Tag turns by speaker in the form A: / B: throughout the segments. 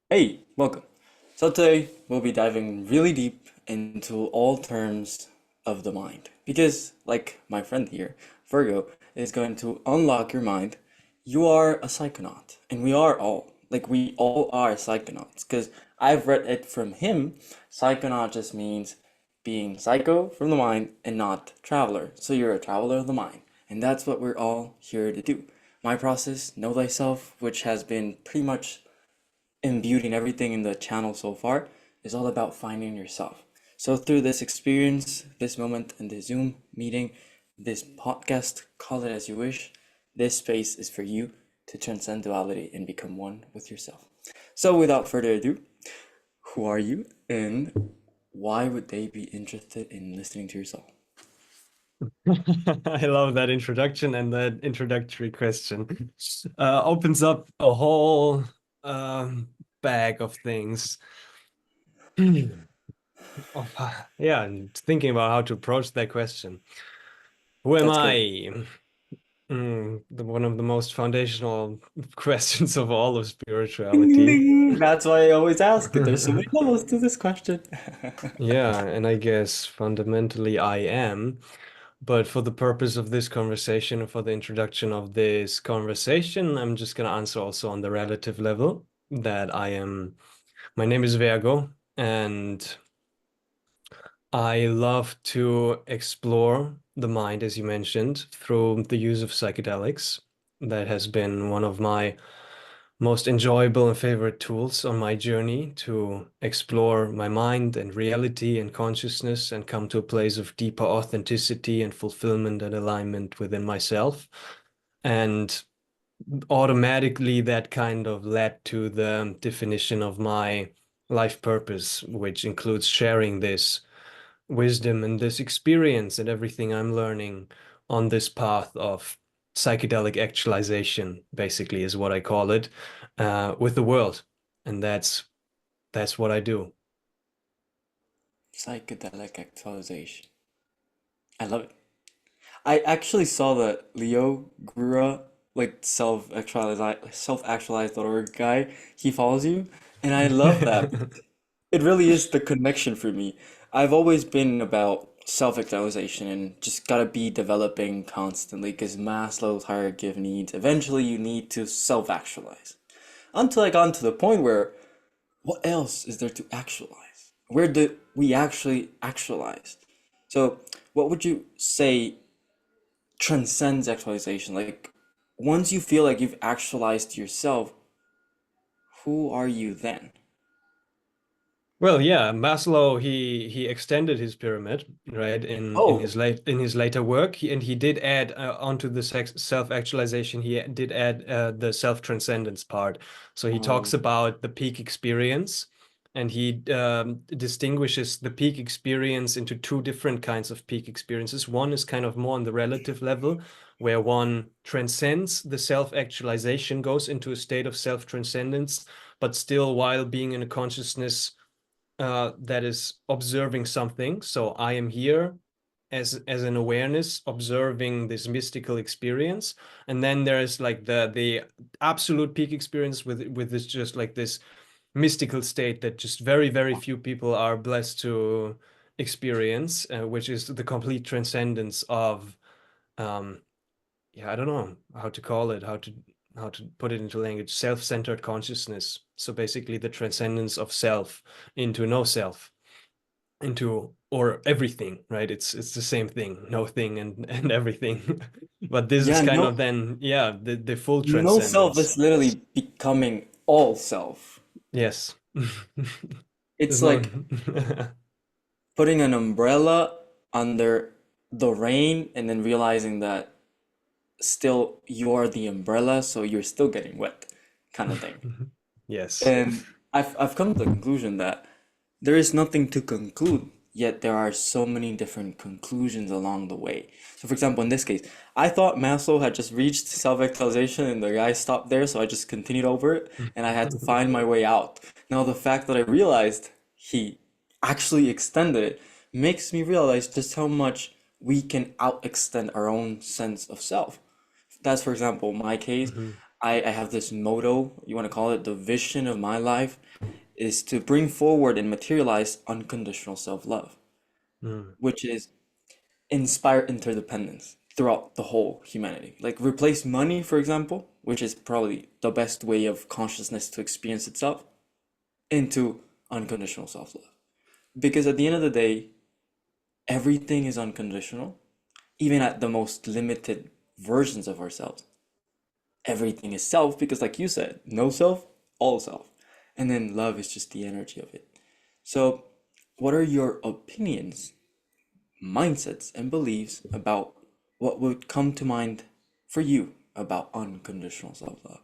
A: Hey, welcome. So today we'll be diving really deep into all terms of the mind. Because, like my friend here, Virgo, is going to unlock your mind. You are a psychonaut, and we are all. Like, we all are psychonauts. Because I've read it from him. Psychonaut just means being psycho from the mind and not traveler. So you're a traveler of the mind. And that's what we're all here to do. My process, Know Thyself, which has been pretty much imbued in everything in the channel so far, is all about finding yourself. So through this experience, this moment in the Zoom meeting, this podcast, call it as you wish, this space is for you to transcend duality and become one with yourself. So without further ado, who are you and why would they be interested in listening to your soul?
B: I love that introduction and that introductory question. Opens up a whole bag of things. Yeah, and thinking about how to approach that question. Who am
A: That's good.
B: I? One of the most foundational questions of all of
A: Ding, ding,
B: spirituality.
A: ding. That's why I always ask it. There's so many levels to this question.
B: Yeah, and I guess fundamentally I am. But for the purpose of this conversation, or for the introduction of this conversation, I'm just going to answer also on the relative level that I am. My name is Vergo, and I love to explore the mind, as you mentioned, through the use of psychedelics. That has been one of my most enjoyable and favorite tools on my journey to explore my mind and reality and consciousness and come to a place of deeper authenticity and fulfillment and alignment within myself. And automatically, that kind of led to the definition of my life purpose, which includes sharing this wisdom and this experience and everything I'm learning on this path of psychedelic actualization, basically, is what I call it, with the world. And that's what I do.
A: Psychedelic actualization. I love it. I actually saw the Leo Gura like self-actualized.org guy. He follows you, and I love that. It really is the connection for me. I've always been about self-actualization and just gotta be developing constantly because Maslow's hierarchy of needs. Eventually, you need to self-actualize. Until I got to the point where what else is there to actualize? Where do we actually actualize? So, what would you say transcends actualization? Like, once you feel like you've actualized yourself, who are you then?
B: Well, yeah, Maslow he extended his pyramid, right,
A: Oh,
B: in his later work, and he did add onto the self-actualization, he did add the self-transcendence part. So he talks
A: um,
B: about the peak experience, and he distinguishes the peak experience into two different kinds of peak experiences. One is kind of more on the relative level, where one transcends the self-actualization, goes into a state of self-transcendence, but still while being in a consciousness that is observing something. So I am here as an awareness observing this mystical experience, and then there's like the absolute peak experience with this just like this mystical state that just very few people are blessed to experience, which is the complete transcendence of um, yeah, I don't know how to call it, how to put it into language, self-centered consciousness. So basically the transcendence of self into no self, into or everything, right? It's the same thing, no thing and everything. But this is
A: yeah,
B: kind
A: no,
B: of then, yeah, the full
A: no self
B: transcendence.
A: is literally becoming all self.
B: Yes. There's
A: It's
B: no
A: like putting an umbrella under the rain and then realizing that still you're the umbrella, so you're still getting wet, kind of thing.
B: yes.
A: And I've come to the conclusion that there is nothing to conclude, yet there are so many different conclusions along the way. So, for example, in this case, I thought Maslow had just reached self-actualization and the guy stopped there, so I just continued over it and I had to find my way out. Now, the fact that I realized he actually extended it makes me realize just how much we can out extend our own sense of self. That's, for example, my case.
B: Mhm.
A: I have this motto, you want to call it the vision of my life, is to bring forward and materialize unconditional self-love,
B: Mm.
A: which is inspire interdependence throughout the whole humanity. Like replace money, for example, which is probably the best way of consciousness to experience itself, into unconditional self-love. Because at the end of the day, everything is unconditional, even at the most limited versions of ourselves. Everything is self because, like you said, no self, all self. And then love is just the energy of it. So, what are your opinions, mindsets, and beliefs about what would come to mind for you about unconditional self love?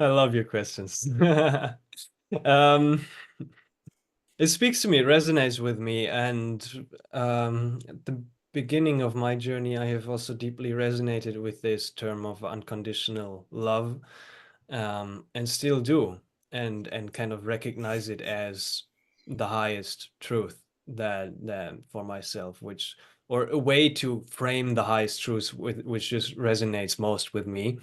B: I love your questions. Um, it speaks to me, it resonates with me, and at the beginning of my journey, I have also deeply resonated with this term of unconditional love, and still do, and kind of recognize it as the highest truth that for myself, which or a way to frame the highest truth with which just resonates most with me.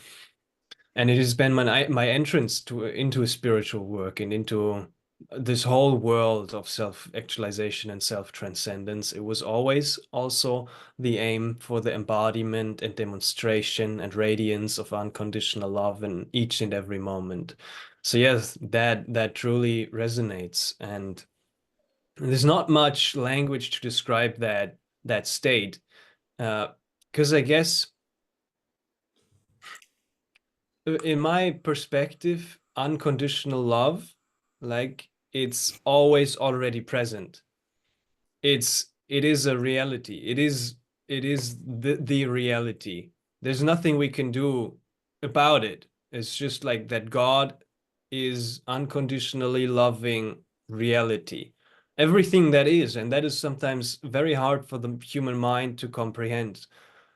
B: And it has been my entrance to into spiritual work and into this whole world of self-actualization and self-transcendence. It was always also the aim for the embodiment and demonstration and radiance of unconditional love in each and every moment. So yes, that truly resonates, and there's not much language to describe that state, because I guess in my perspective, unconditional love, like it's always already present. It is a reality. It is the reality. There's nothing we can do about it. It's just like that God is unconditionally loving reality. Everything that is, and that is sometimes very hard for the human mind to comprehend,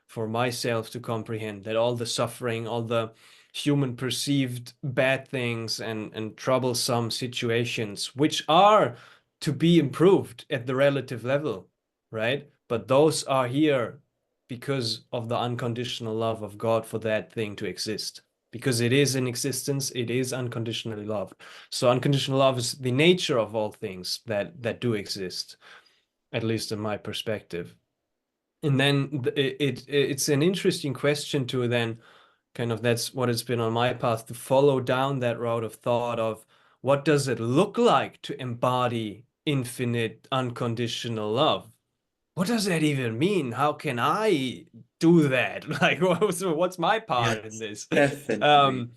B: for myself to comprehend, that all the suffering, all the human perceived bad things and troublesome situations, which are to be improved at the relative level, right? But those are here because of the unconditional love of God for that thing to exist. Because it is in existence, it is unconditionally loved. So unconditional love is the nature of all things that do exist, at least in my perspective. And then it's an interesting question to then kind of, that's what it's been on my path, to follow down that route of thought of what does it look like to embody infinite unconditional love? What does that even mean? How can I do that? Like, what's my part in
A: Yes,
B: this?
A: definitely.
B: Um,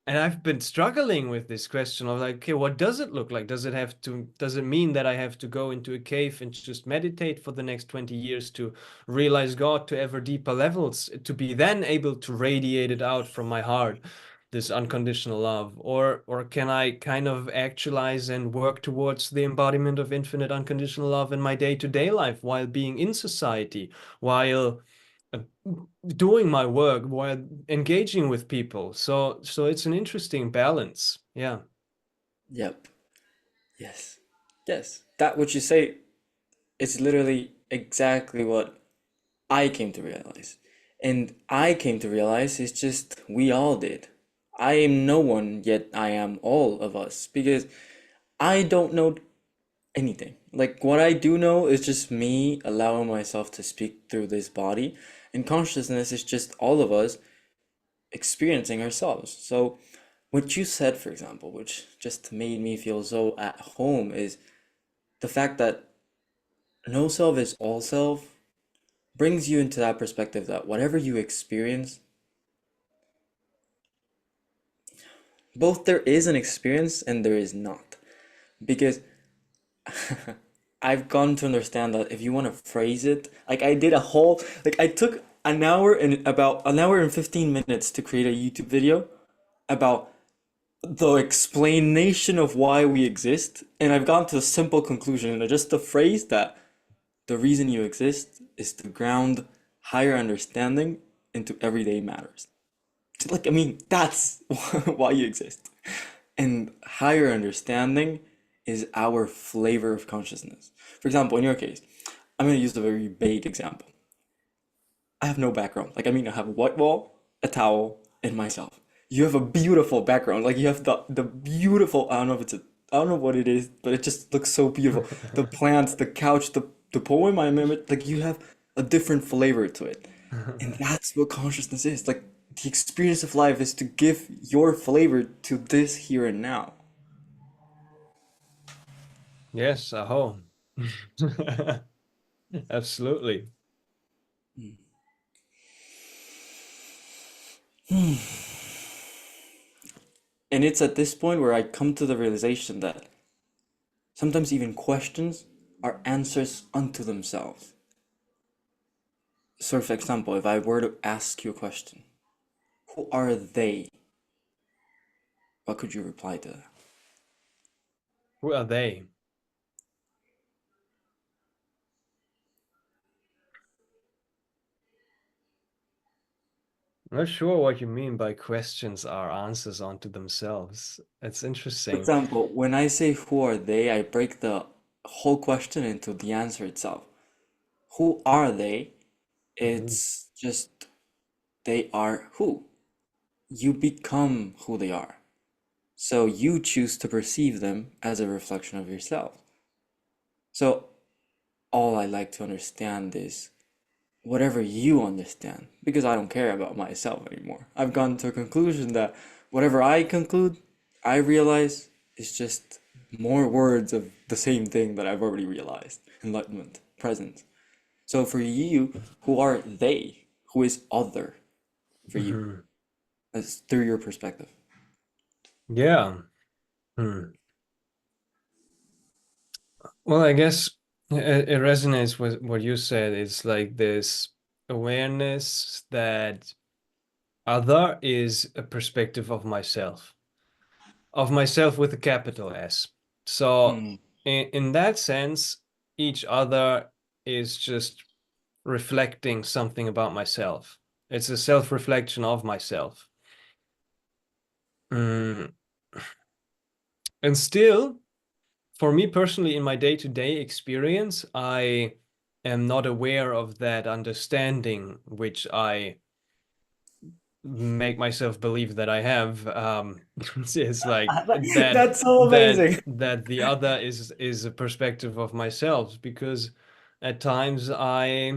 B: and I've been struggling with this question of like, okay, what does it look like? Does it mean that I have to go into a cave and just meditate for the next 20 years to realize God to ever deeper levels, to be then able to radiate it out from my heart, this unconditional love? Or can I kind of actualize and work towards the embodiment of infinite unconditional love in my day-to-day life while being in society, while uh, doing my work, while engaging with people? So it's an interesting balance. Yeah.
A: Yep. Yes. Yes. That what you say is literally exactly what I came to realize. And I came to realize it's just we all did. I am no one, yet I am all of us. Because I don't know anything. Like what I do know is just me allowing myself to speak through this body. And consciousness is just all of us experiencing ourselves. So what you said, for example, which just made me feel so at home, is the fact that no self is all self brings you into that perspective that whatever you experience, both there is an experience and there is not. Because I've gone to understand that if you want to phrase it, like I did a whole, like I took an hour and about an hour and 15 minutes to create a YouTube video about the explanation of why we exist, and I've gone to a simple conclusion, and just the phrase that the reason you exist is to ground higher understanding into everyday matters. Like, I mean, that's why you exist. And higher understanding is our flavor of consciousness. For example, in your case, I'm going to use a very vague example. I have no background. Like, I mean, I have a white wall, a towel, and myself. You have a beautiful background. Like you have the beautiful, I don't know if it's a, I don't know what it is, but it just looks so beautiful. The plants, the couch, the poem I image, like you have a different flavor to it. And that's what consciousness is. Like the experience of life is to give your flavor to this here and now.
B: Yes, aho. Absolutely.
A: And it's at this point where I come to the realization that sometimes even questions are answers unto themselves. So, for example, if I were to ask you a question, who are they? What could you reply to that?
B: Who are they? I'm not sure what you mean by questions are answers onto themselves. It's
A: For
B: interesting.
A: example, when I say who are they, I break the whole question into the answer itself. Who are they?
B: Mhm.
A: It's just they are who. You become who they are. So you choose to perceive them as a reflection of yourself. So all I like to understand is whatever you understand, because I don't care about myself anymore. I've gotten to a conclusion that whatever I conclude, I realize is just more words of the same thing that I've already realized. Enlightenment, presence. So for you, who are they? Who is other for you?
B: Mhm.
A: That's through your perspective.
B: Yeah. Hmm. Well, I guess it resonates with what you said. It's like this awareness that other is a perspective of myself with a capital S. So,
A: Hmm.
B: in that sense, each other is just reflecting something about myself. It's a self-reflection of myself. Mm. And still, for me personally, in my day-to-day experience, I am not aware of that understanding, which I make myself believe that I have. It's like
A: That's so amazing.
B: that the other is a perspective of myself, because at times I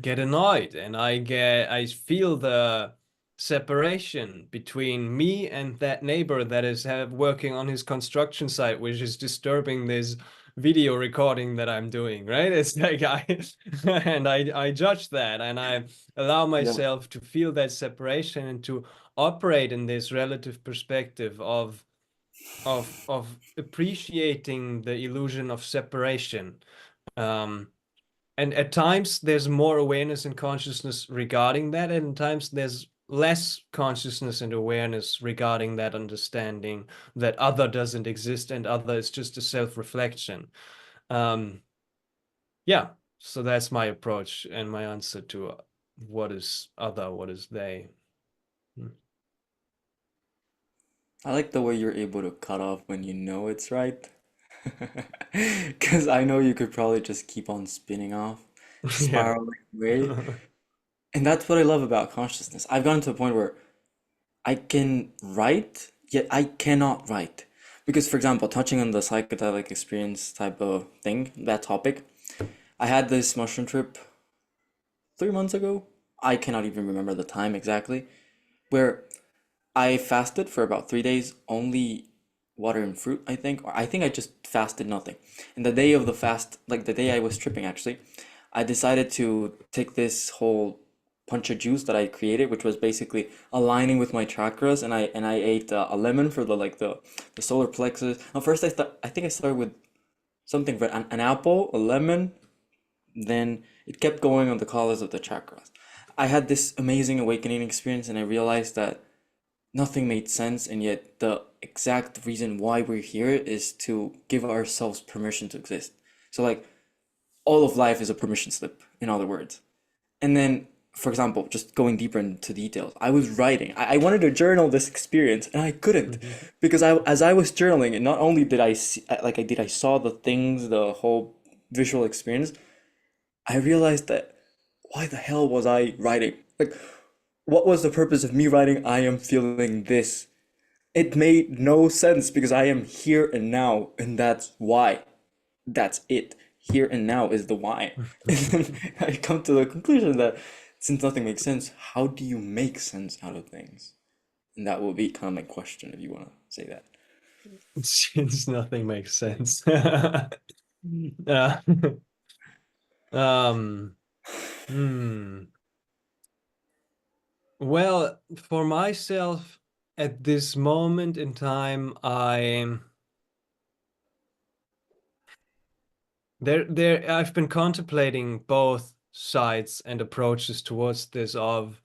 B: get annoyed and I feel the separation between me and that neighbor that is working on his construction site, which is disturbing this video recording that I'm doing, right? It's like and I judge that, and I allow
A: Yeah.
B: myself to feel that separation and to operate in this relative perspective of appreciating the illusion of separation. Um, and at times there's more awareness and consciousness regarding that, and at times there's less consciousness and awareness regarding that understanding that other doesn't exist and other is just a self-reflection. Um, yeah, so that's my approach and my answer to what is other, what is they. Hmm.
A: I like the way you're able to cut off when you know it's right. Because I know you could probably just keep on spinning off,
B: Yeah.
A: spiraling away. And that's what I love about consciousness. I've gotten to a point where I can write, yet I cannot write. Because, for example, touching on the psychedelic experience type of thing, that topic, I had this mushroom trip 3 months ago. I cannot even remember the time exactly, where I fasted for about 3 days, only water and fruit, I think. Or I think I just fasted nothing. And the day of the fast, like the day I was tripping actually, I decided to take this whole punch of juice that I created, which was basically aligning with my chakras, and I ate a lemon for the solar plexus. At first I think I started with something red, an apple, a lemon, then it kept going on the colors of the chakras. I had this amazing awakening experience, and I realized that nothing made sense, and yet the exact reason why we're here is to give ourselves permission to exist. So, like, all of life is a permission slip, in other words. And then, for example, just going deeper into details, I was writing. I wanted to journal this experience, and I couldn't
B: Mhm.
A: because as I was journaling, and not only did I see, like, I saw the things, the whole visual experience. I realized that why the hell was I writing? Like, what was the purpose of me writing I am feeling this? It made no sense because I am here and now, and that's why. That's it. Here and now is the why. And then I come to the conclusion that since nothing makes sense, how do you make sense out of things? And that will be kind of my question if you want to say that.
B: Since nothing makes sense. Uh, um, hmm. Well, for myself, at this moment in time, I've been contemplating both sides and approaches towards this of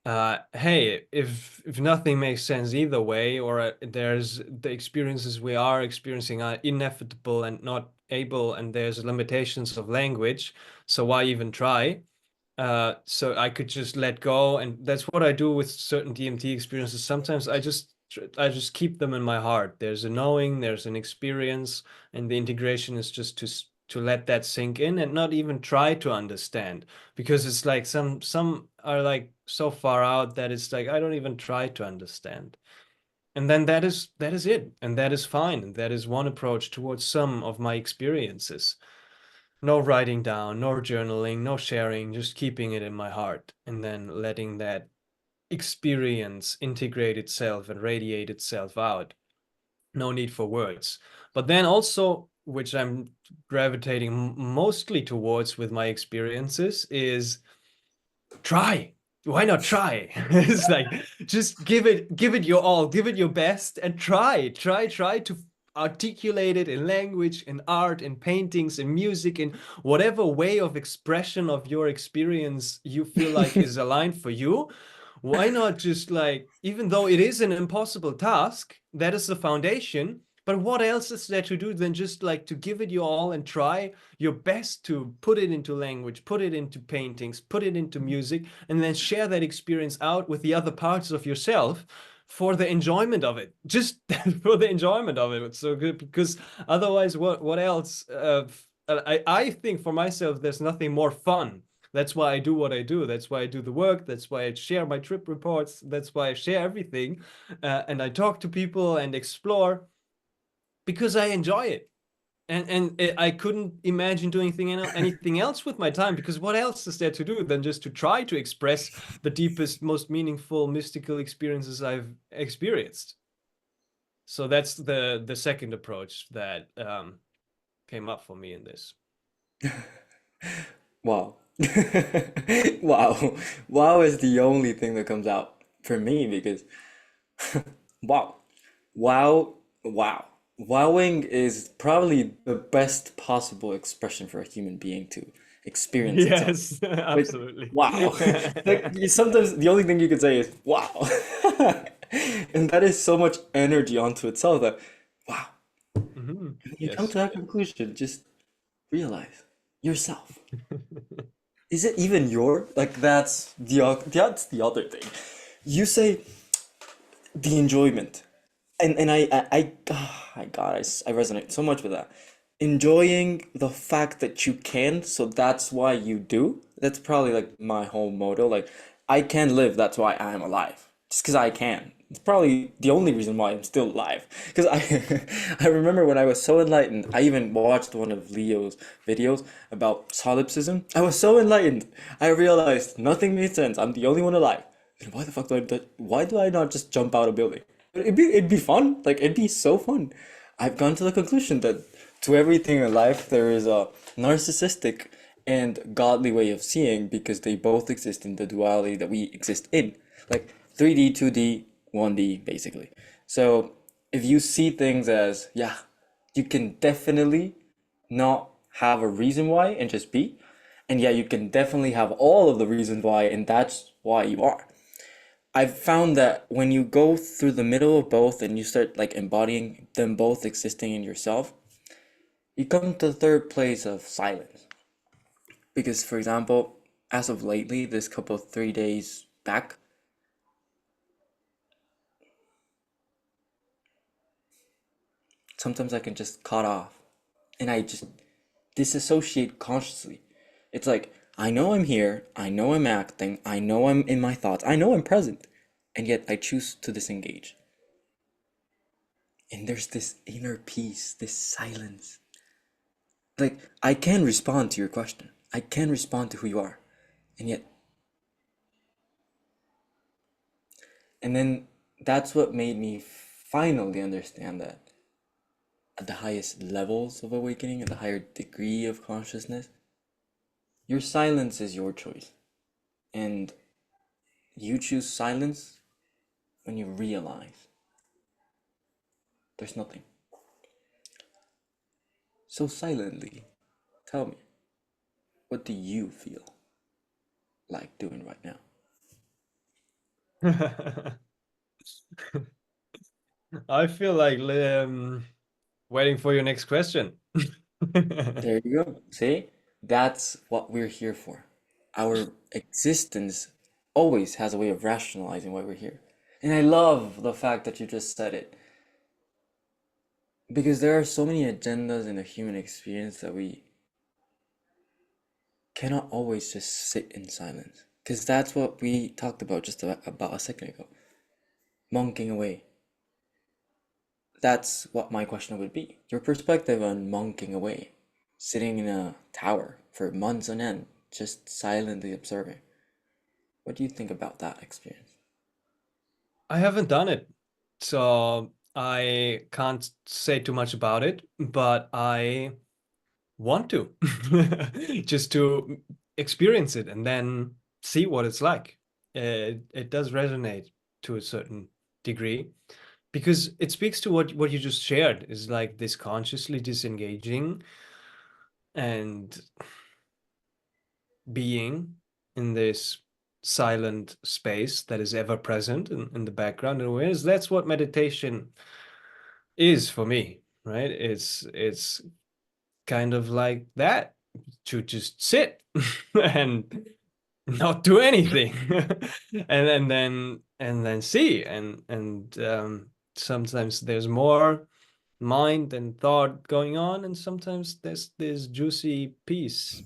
B: hey, if nothing makes sense either way, or there's the experiences we are experiencing are inevitable and not able, and there's limitations of language, so why even try? So I could just let go, and that's what I do with certain DMT experiences. Sometimes I just keep them in my heart. There's a knowing, there's an experience, and the integration is just to let that sink in and not even try to understand, because it's like some are like so far out that it's like I don't even try to understand. And then that is it, and that is fine. And that is one approach towards some of my experiences. No writing down, no journaling, no sharing, just keeping it in my heart and then letting that experience integrate itself and radiate itself out. No need for words. But then also, which I'm gravitating mostly towards with my experiences, is try. Why not try? It's like just give it your all, give it your best, and try to articulate it in language, in art, in paintings, in music, in whatever way of expression of your experience you feel like is aligned for you. Why not just like, even though it is an impossible task, that is the foundation. But what else is there to do than just like to give it your all and try your best to put it into language, put it into paintings, put it into music, and then share that experience out with the other parts of yourself for the enjoyment of it. Just for the enjoyment of it. It's so good because otherwise, what else? I think for myself, there's nothing more fun. That's why I do what I do. That's why I do the work. That's why I share my trip reports. That's why I share everything. And I talk to people and explore because I enjoy it. And I couldn't imagine doing anything else with my time, because what else is there to do than just to try to express the deepest, most meaningful, mystical experiences I've experienced. So that's the second approach that came up for me in this.
A: Wow. Wow. Wow is the only thing that comes out for me because wow. Wow. Wow. Wowing is probably the best possible expression for a human being to experience itself.
B: Yes,
A: Like,
B: absolutely.
A: wow. Like sometimes the only thing you can say is wow. And that is so much energy onto itself that wow. When you come
B: Yes.
A: to that conclusion, just realize yourself. Is it even your? Like that's the other thing. You say the enjoyment, and I God, I resonate so much with that. Enjoying the fact that you can, so that's why you do. That's probably like my whole motto. Like I can live, that's why I'm alive. Just because I can. It's probably the only reason why I'm still alive. Because I I remember when I was so enlightened, I even watched one of Leo's videos about solipsism. I was so enlightened. I realized nothing made sense. I'm the only one alive. And why the fuck why do I not just jump out a building? It'd be fun. Like it'd be so fun. I've gone to the conclusion that to everything in life there is a narcissistic and godly way of seeing because they both exist in the duality that we exist in. Like 3D, 2D, 1D basically. So if you see things as, yeah, you can definitely not have a reason why and just be. And yeah, you can definitely have all of the reasons why, and that's why you are. I've found that when you go through the middle of both and you start like embodying them both existing in yourself, you come to the third place of silence. Because, for example, as of lately, this couple 3 days back, sometimes I can just cut off and I just disassociate consciously. It's like I know I'm here, I know I'm acting, I know I'm in my thoughts, I know I'm present, and yet I choose to disengage. And there's this inner peace, this silence. Like, I can respond to your question, I can respond to who you are, and yet, and then that's what made me finally understand that at the highest levels of awakening, at the higher degree of consciousness, your silence is your choice. And you choose silence when you realize there's nothing. So silently, tell me, what do you feel like doing right now?
B: I feel like waiting for your next question.
A: There you go. See? That's what we're here for. Our existence always has a way of rationalizing why we're here. And I love the fact that you just said it. Because there are so many agendas in the human experience that we cannot always just sit in silence. Because that's what we talked about just about a second ago. Monking away. That's what my question would be. Your perspective on monking away, sitting in a tower for months on end, just silently observing. What do you think about that experience?
B: I haven't done it, so I can't say too much about it, but I want to just to experience it and then see what it's like. It does resonate to a certain degree because it speaks to what you just shared is like this consciously disengaging and being in this silent space that is ever present in the background and awareness. That's what meditation is for me, right? It's kind of like that, to just sit and not do anything and then see and sometimes there's more mind and thought going on, and sometimes there's this juicy piece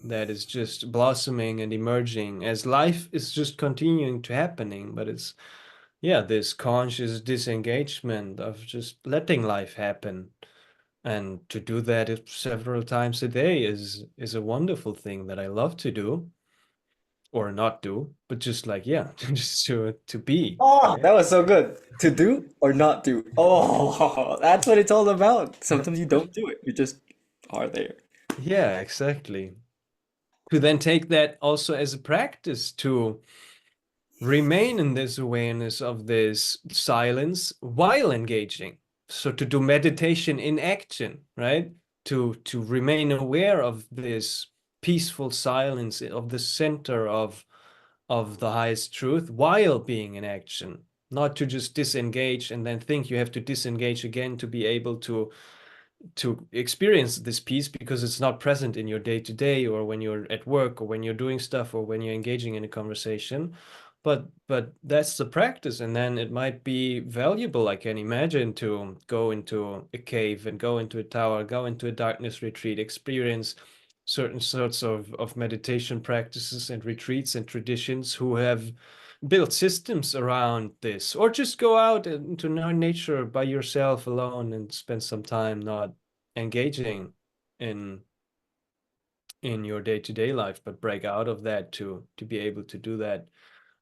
B: that is just blossoming and emerging as life is just continuing to happening, but it's, yeah, this conscious disengagement of just letting life happen. And to do that several times a day is a wonderful thing that I love to do or not do, but just like, yeah, just to be,
A: Oh,
B: right?
A: that was so good. To do or not do. Oh, that's what it's all about. Sometimes you don't do it. You just are there.
B: Yeah, exactly. To then take that also as a practice to remain in this awareness of this silence while engaging. So to do meditation in action, right? To remain aware of this peaceful silence of the center of the highest truth while being in action, not to just disengage and then think you have to disengage again to be able to experience this peace because it's not present in your day to day or when you're at work or when you're doing stuff or when you're engaging in a conversation. But that's the practice, and then it might be valuable, I can imagine, to go into a cave and go into a tower, go into a darkness retreat, experience certain sorts of meditation practices and retreats and traditions who have build systems around this, or just go out into nature by yourself alone and spend some time not engaging in in your day-to-day life, but break out of that to be able to do that.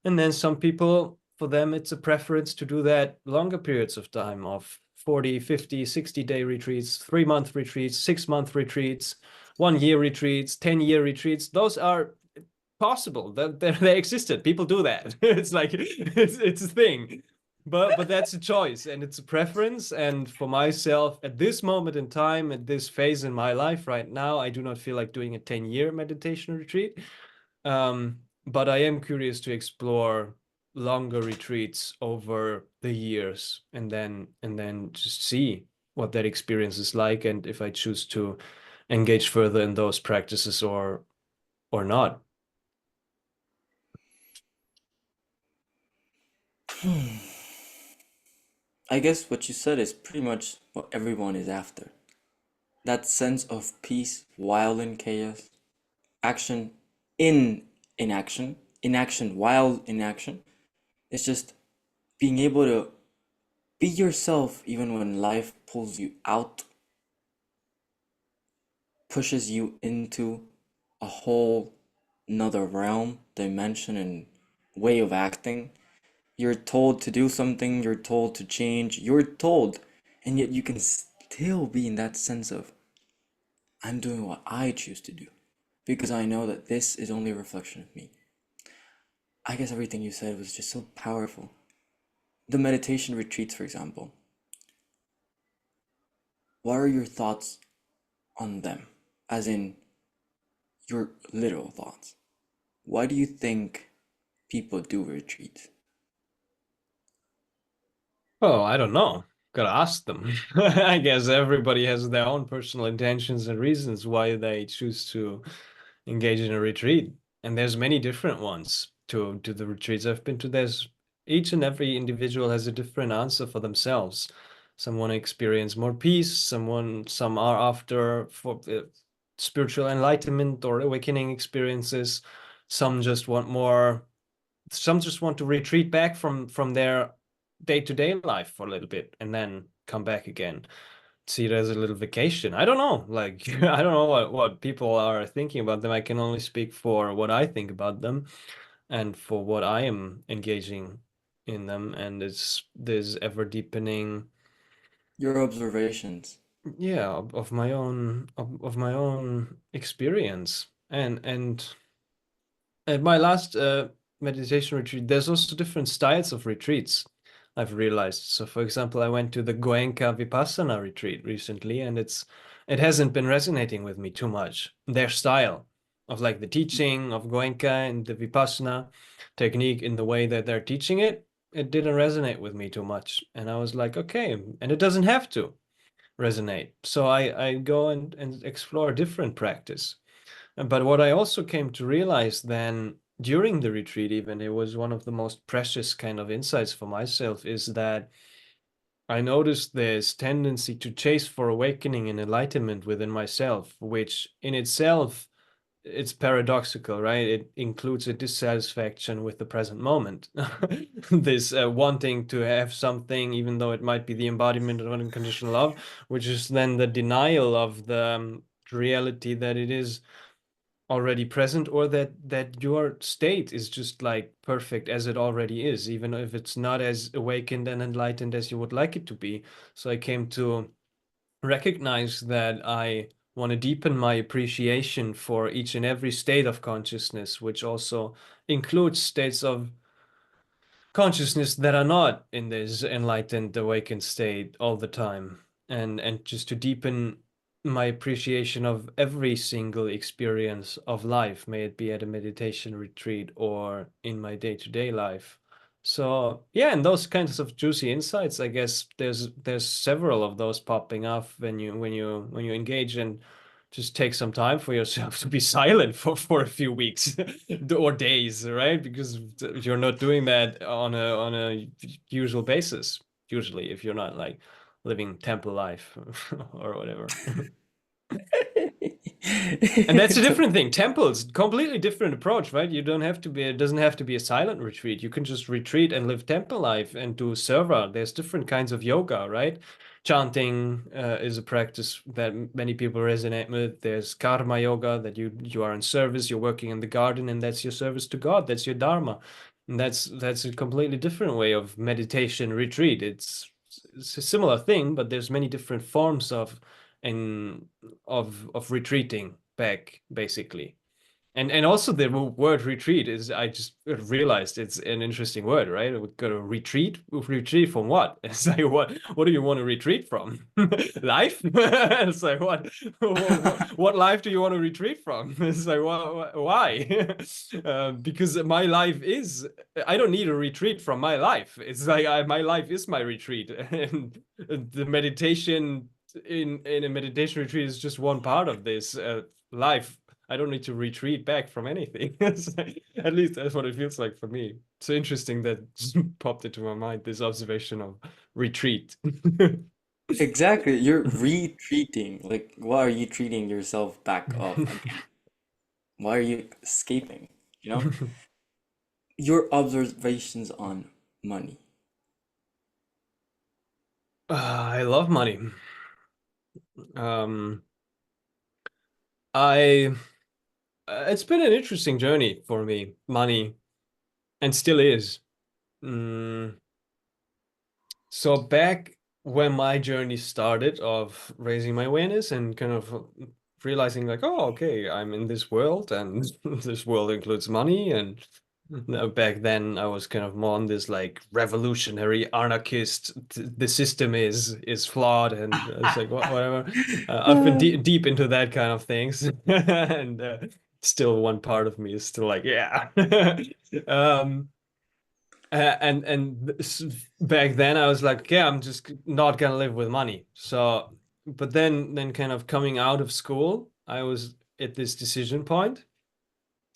B: And then some people, for them, it's a preference to do that longer periods of time of 40, 50, 60-day retreats, 3-month retreats, 6-month retreats, 1-year retreats, 10-year retreats. Those are possible. That they existed. People do that. It's like it's a thing. But that's a choice and it's a preference. And for myself, at this moment in time, at this phase in my life right now, I do not feel like doing a 10-year meditation retreat. But I am curious to explore longer retreats over the years and then just see what that experience is like and if I choose to engage further in those practices or not.
A: I guess what you said is pretty much what everyone is after. That sense of peace while in chaos. Action in inaction, inaction while in action. It's just being able to be yourself even when life pulls you out, pushes you into a whole another realm, dimension, and way of acting. You're told to do something, you're told to change, you're told, and yet you can still be in that sense of, I'm doing what I choose to do because I know that this is only a reflection of me. I guess everything you said was just so powerful. The meditation retreats, for example, what are your thoughts on them? As in, your literal thoughts. Why do you think people do retreats?
B: Oh, I don't know. Gotta ask them. I guess everybody has their own personal intentions and reasons why they choose to engage in a retreat. And there's many different ones to the retreats I've been to. There's each and every individual has a different answer for themselves. Some want to experience more peace, some are after for spiritual enlightenment or awakening experiences. Some just want more some just want to retreat back from their day-to-day life for a little bit and then come back again. See it as a little vacation. I don't know. Like I don't know what people are thinking about them. I can only speak for what I think about them and for what I am engaging in them. And it's this ever deepening,
A: Your observations.
B: yeah, of my own experience. And at my last meditation retreat, there's also different styles of retreats, I've realized. So, for example, I went to the Goenka Vipassana retreat recently, and it hasn't been resonating with me too much. Their style of like the teaching of Goenka and the Vipassana technique in the way that they're teaching it, it didn't resonate with me too much. And I was like, okay, and it doesn't have to resonate. So I go and explore different practice. But what I also came to realize then during the retreat, even it was one of the most precious kind of insights for myself, is that I noticed this tendency to chase for awakening and enlightenment within myself, which in itself it's paradoxical, right? It includes a dissatisfaction with the present moment. This wanting to have something, even though it might be the embodiment of unconditional love, which is then the denial of the reality that it is already present, or that your state is just like perfect as it already is, even if it's not as awakened and enlightened as you would like it to be. So I came to recognize that I want to deepen my appreciation for each and every state of consciousness, which also includes states of consciousness that are not in this enlightened, awakened state all the time, and just to deepen my appreciation of every single experience of life, may it be at a meditation retreat or in my day-to-day life. So yeah, and those kinds of juicy insights, I guess there's several of those popping up when you engage and just take some time for yourself to be silent for a few weeks or days, right? Because you're not doing that on a usual basis, usually, if you're not like living temple life or whatever. And that's a
A: To-
B: different thing. Temples, completely different approach, right? You don't have to be, it doesn't have to be a silent retreat. You can just retreat and live temple life and do serva. There's different kinds of yoga, right? Chanting is a practice that many people resonate with. There's karma yoga that you are in service, you're working in the garden, and that's your service to God. That's your dharma. And that's a completely different way of meditation retreat. It's a similar thing, but there's many different forms and of retreating back basically. And also the word retreat is, I just realized it's an interesting word, right? We got to retreat. Retreat from what? It's like what do you want to retreat from? Life? It's like what life do you want to retreat from? It's like why? Because my life is, I don't need a retreat from my life. It's like my life is my retreat, and the meditation in a meditation retreat is just one part of this life. I don't need to retreat back from anything. At least that's what it feels like for me. So interesting that just popped into my mind, this observation of retreat.
A: exactly, you're retreating. Like, why are you treating yourself back of again? Why are you escaping? You know? Your observations on money.
B: I love money. Um, I it's been an interesting journey for me, money, and still is. Mm, so back when my journey started of raising my awareness and kind of realizing like, oh, okay, I'm in this world and this world includes money. And back then I was kind of more on this like revolutionary anarchist, the system is flawed, and it's like whatever. I've been deep into that kind of things, and still one part of me is still like, yeah. um, back then I was like, yeah, I'm just not gonna live with money. So, but then kind of coming out of school, I was at this decision point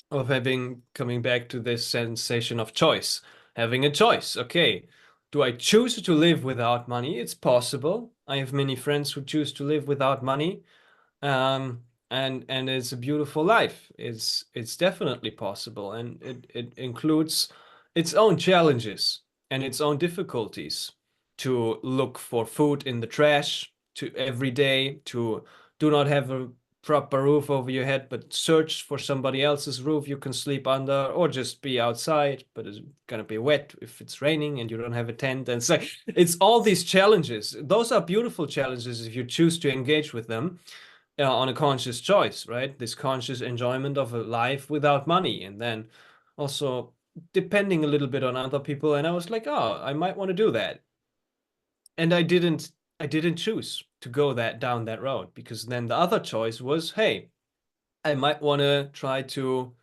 B: of having coming back to this sensation of choice, having a choice. Okay, do I choose to live without money? It's possible. I have many friends who choose to live without money, um, and it's a beautiful life. It's definitely possible, and it includes its own challenges and its own difficulties. To look for food in the trash, to every day, to do not have a proper roof over your head, but search for somebody else's roof you can sleep under, or just be outside, but it's gonna be wet if it's raining and you don't have a tent. And it's like it's all these challenges. Those are beautiful challenges if you choose to engage with them on a conscious choice, right? This conscious enjoyment of a life without money. And then also depending a little bit on other people. And I was like, oh, I might want to do that. And I didn't choose to go that down that road, because then the other choice was, hey, I might want to try to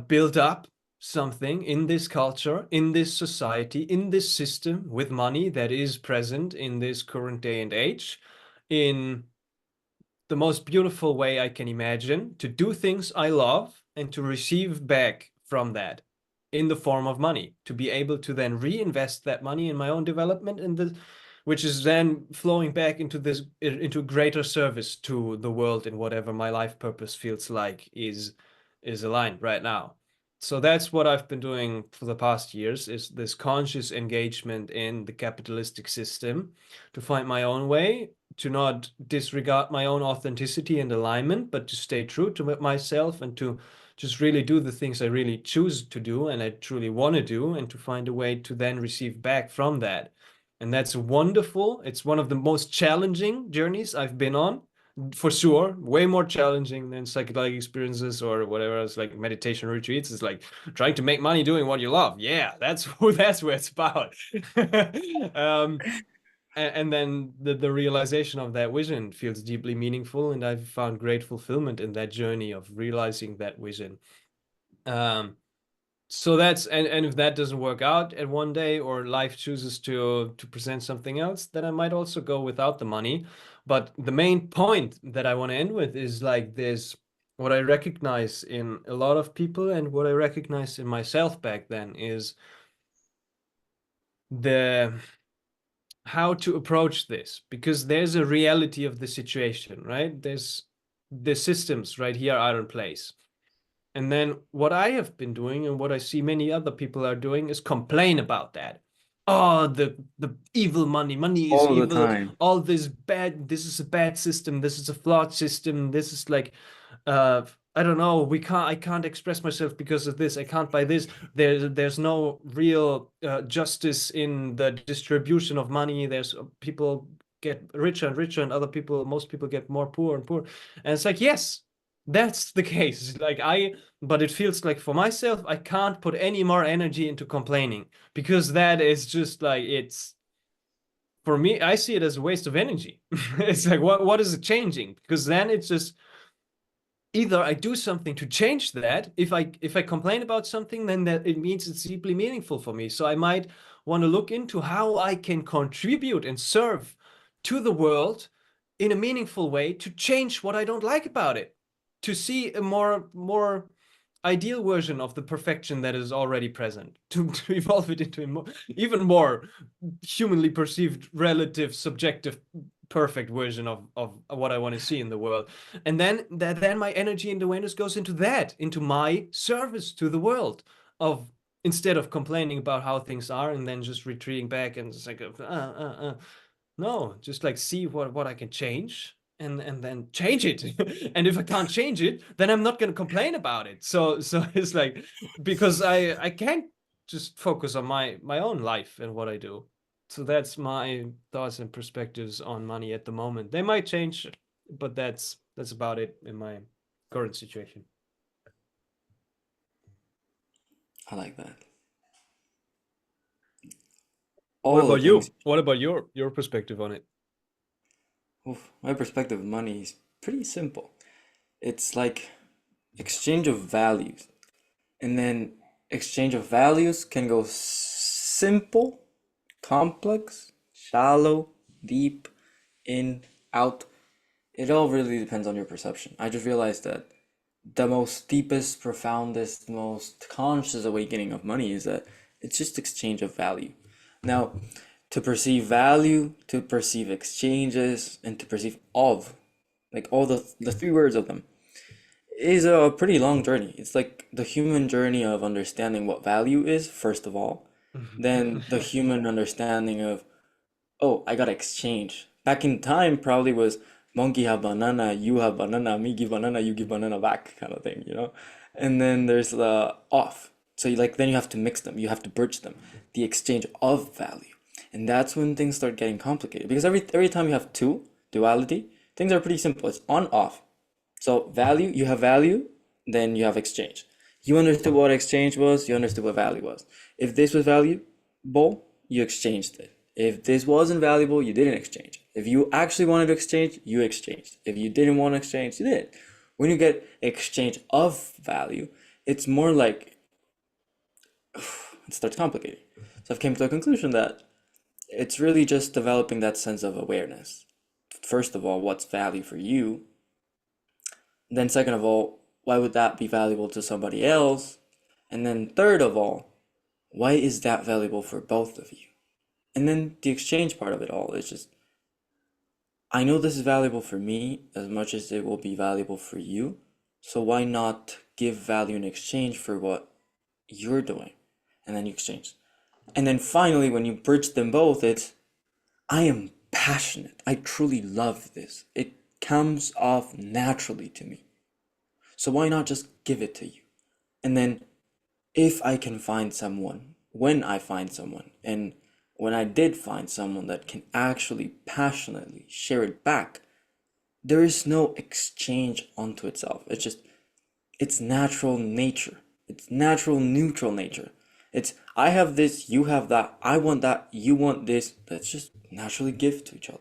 B: build up something in this culture, in this society, in this system with money that is present in this current day and age, in the most beautiful way I can imagine, to do things I love and to receive back from that in the form of money, to be able to then reinvest that money in my own development, and which is then flowing back into this, into greater service to the world, in whatever my life purpose feels like is aligned right now. So that's what I've been doing for the past years, is this conscious engagement in the capitalistic system to find my own way, to not disregard my own authenticity and alignment, but to stay true to myself, and to just really do the things I really choose to do and I truly want to do, and to find a way to then receive back from that. And that's wonderful. It's one of the most challenging journeys I've been on, for sure. Way more challenging than psychedelic experiences or whatever else, like meditation retreats. It's like trying to make money doing what you love. Yeah, that's that's what it's about. um, and then the realization of that vision feels deeply meaningful, and I've found great fulfillment in that journey of realizing that vision. um so that's, and if that doesn't work out at one day, or life chooses to present something else, then I might also go without the money. But the main point that I want to end with is like this: what I recognize in a lot of people and what I recognize in myself back then is the how to approach this, because there's a reality of the situation, right? There's the systems right here are in place. And then what I have been doing and what I see many other people are doing is complain about that. Oh, the evil money. Money is
A: All the
B: evil.
A: time.
B: All this bad. This is a bad system. This is a flawed system. This is like, uh, I don't know. I can't express myself because of this. I can't buy this. There's no real justice in the distribution of money. There's people get richer and richer, and other people, most people get more poor and poor. And it's like, yes, that's the case. But it feels like for myself, I can't put any more energy into complaining, because that is just like, it's, for me, I see it as a waste of energy. It's like, what is it changing? Because then it's just either I do something to change that. If I complain about something, then that it means it's deeply meaningful for me. So I might want to look into how I can contribute and serve to the world in a meaningful way to change what I don't like about it, to see a more ideal version of the perfection that is already present, to evolve it into a even more humanly perceived, relative, subjective perfect version of what I want to see in the world. And then my energy and awareness goes into that, into my service to the world, of instead of complaining about how things are and then just retreating back and it's like no, just like see what I can change and then change it. And if I can't change it, then I'm not going to complain about it. So it's like, because I can't just focus on my own life and what I do. So that's my thoughts and perspectives on money at the moment. They might change, but that's about it in my current situation.
A: I like that.
B: What
A: All the
B: about
A: things.
B: you? What about your perspective on it?
A: Oof, my perspective of money is pretty simple. It's like exchange of values. And then exchange of values can go simple, complex, shallow, deep, in, out. It all really depends on your perception. I just realized that the most deepest, profoundest, most conscious awakening of money is that it's just exchange of value. Now, to perceive value, to perceive exchanges, and to perceive of, like all the three words of them, is a pretty long journey. It's like the human journey of understanding what value is, first of all, then the human understanding of, oh, I gotta exchange. Back in time, probably was monkey have banana, you have banana, me give banana, you give banana back kind of thing, you know? And then there's the off. So you like then you have to mix them, you have to bridge them, the exchange of value. And that's when things start getting complicated because every time you have two, duality, things are pretty simple. It's on off. So value, you have value, then you have exchange. You understood what exchange was, you understood what value was. If this was valuable, you exchanged it. If this wasn't valuable, you didn't exchange. If you actually wanted to exchange, you exchanged. If you didn't want to exchange, you didn't. When you get exchange of value, it's more like it starts complicating. So I've came to a conclusion that it's really just developing that sense of awareness. First of all, what's value for you? Then, second of all, why would that be valuable to somebody else? And then, third of all, why is that valuable for both of you? And then the exchange part of it all is just, I know this is valuable for me as much as it will be valuable for you. So why not give value in exchange for what you're doing? And then you exchange. And then finally, when you bridge them both, it's, I am passionate. I truly love this. It comes off naturally to me. So why not just give it to you? And then if I can find someone, when I find someone, and when I did find someone that can actually passionately share it back, there is no exchange onto itself. It's just, it's natural nature. It's natural neutral nature. It's, I have this, you have that, I want that, you want this. Let's just naturally give to each other.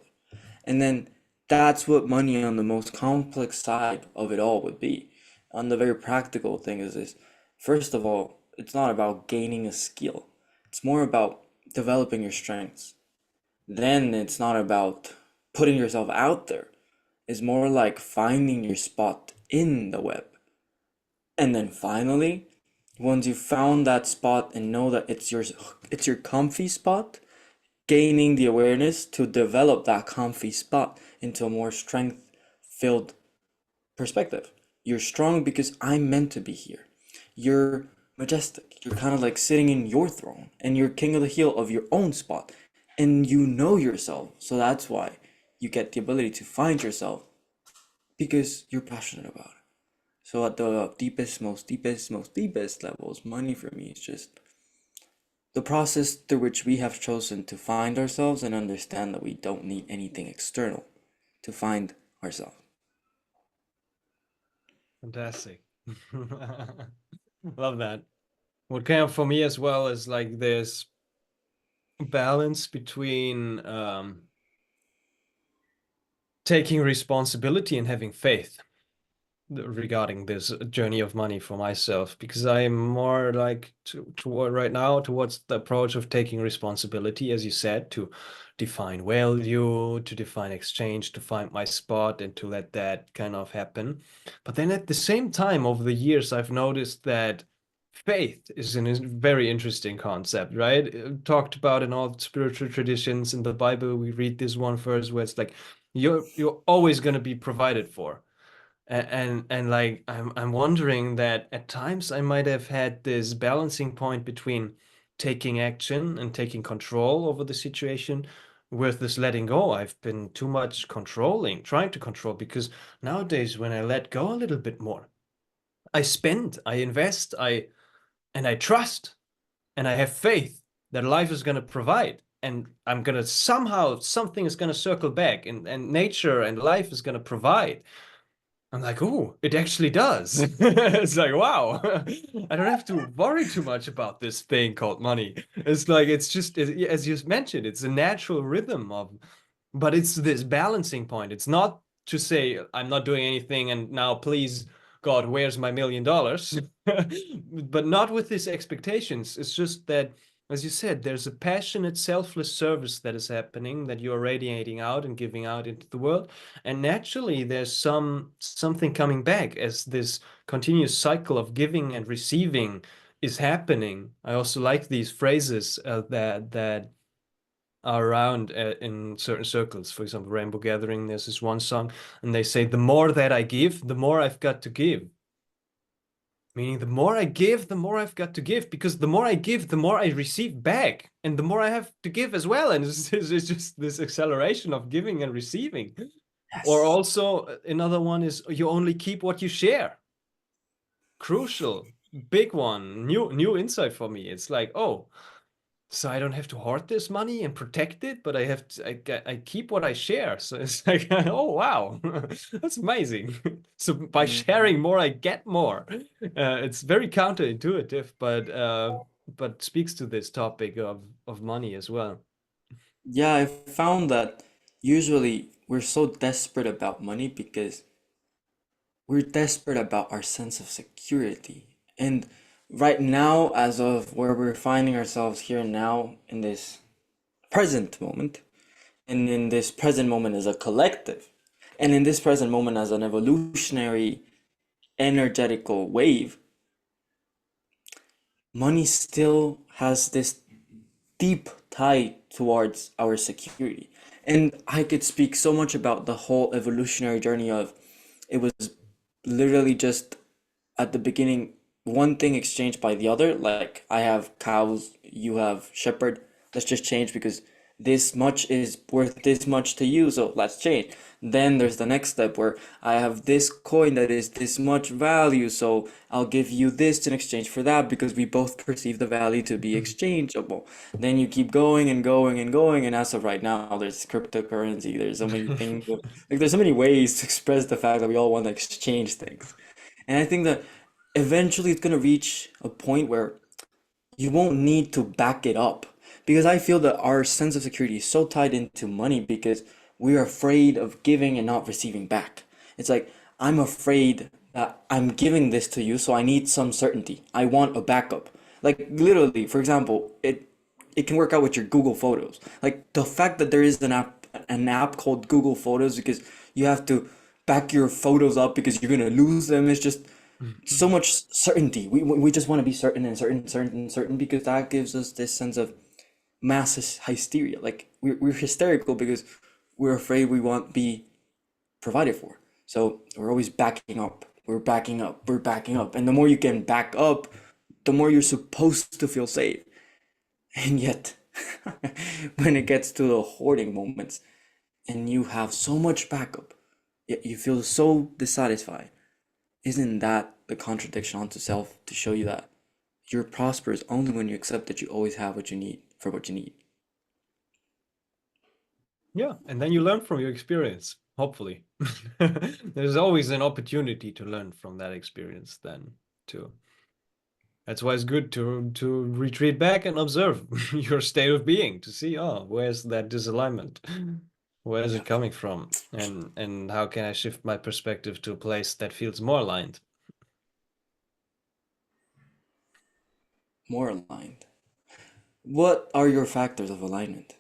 A: And then that's what money on the most complex side of it all would be. On the very practical thing is this. First of all, it's not about gaining a skill. It's more about developing your strengths. Then it's not about putting yourself out there. It's more like finding your spot in the web. And then finally, once you found that spot and know that it's your comfy spot, gaining the awareness to develop that comfy spot into a more strength filled perspective. You're strong because I'm meant to be here. You're majestic. You're kind of like sitting in your throne and you're king of the hill of your own spot. And you know yourself. So that's why you get the ability to find yourself because you're passionate about it. So at the deepest, most deepest levels, money for me is just the process through which we have chosen to find ourselves and understand that we don't need anything external to find ourselves.
B: Fantastic. Love that. What came up for me as well is like this balance between taking responsibility and having faith regarding this journey of money for myself, because I'm more like toward right now towards the approach of taking responsibility, as you said, to define value, to define exchange, to find my spot and to let that kind of happen. But then at the same time, over the years, I've noticed that faith is a very interesting concept, right? Talked about in all spiritual traditions. In the Bible, we read this one verse where it's like you're always going to be provided for. And like I'm wondering that at times I might have had this balancing point between taking action and taking control over the situation with this letting go. I've been too much controlling, trying to control, because nowadays when I let go a little bit more, I spend, I invest, I trust, and I have faith that life is going to provide. And I'm going to somehow, something is going to circle back, and nature and life is going to provide. I'm like, oh, it actually does. It's like, wow, I don't have to worry too much about this thing called money. It's like, it's just, as you mentioned, it's a natural rhythm of, but it's this balancing point. It's not to say, I'm not doing anything and now, please, God, where's my $1 million? But not with these expectations. It's just that, as you said, there's a passionate, selfless service that is happening that you're radiating out and giving out into the world. And naturally, there's something coming back as this continuous cycle of giving and receiving is happening. I also like these phrases that are around in certain circles. For example, Rainbow Gathering, there's this one song, and they say, "The more that I give, the more I've got to give." Meaning, the more I give, the more I've got to give, because the more I give, the more I receive back, and the more I have to give as well. And it's just this acceleration of giving and receiving. Or
A: Yes.
B: also another one is you only keep what you share. Crucial, big one, new insight for me. It's like, oh, so I don't have to hoard this money and protect it, but I keep what I share. So it's like, oh wow, that's amazing. So by sharing more, I get more. It's very counterintuitive, but speaks to this topic of money as well.
A: Yeah, I found that usually we're so desperate about money because we're desperate about our sense of security. And right now, as of where we're finding ourselves here and now in this present moment, and in this present moment as a collective, and in this present moment as an evolutionary energetical wave, money still has this deep tie towards our security. And I could speak so much about the whole evolutionary journey of it was literally just at the beginning one thing exchanged by the other. Like I have cows, you have shepherd. Let's just change because this much is worth this much to you, so let's change. Then there's the next step where I have this coin that is this much value, so I'll give you this in exchange for that because we both perceive the value to be exchangeable. Then you keep going and going and going, and as of right now, there's cryptocurrency. There's so many things, like there's so many ways to express the fact that we all want to exchange things. And I think that eventually it's gonna reach a point where you won't need to back it up. Because I feel that our sense of security is so tied into money because we are afraid of giving and not receiving back. It's like, I'm afraid that I'm giving this to you, so I need some certainty. I want a backup. Like literally, for example, it can work out with your Google Photos. Like the fact that there is an app called Google Photos because you have to back your photos up because you're gonna lose them is just so much certainty. We just want to be certain and certain, certain, certain because that gives us this sense of mass hysteria. Like we're hysterical because we're afraid we won't be provided for. So we're always backing up. We're backing up. We're backing up. And the more you can back up, the more you're supposed to feel safe. And yet, when it gets to the hoarding moments and you have so much backup, yet you feel so dissatisfied, isn't that the contradiction onto self to show you that you're prosperous only when you accept that you always have what you need for what you need?
B: Yeah, and then you learn from your experience, hopefully. There's always an opportunity to learn from that experience then too. That's why it's good to retreat back and observe your state of being to see, oh, where's that disalignment? Where is
A: Yeah,
B: it coming from? And how can I shift my perspective to a place that feels more aligned?
A: more aligned. What are your factors of alignment?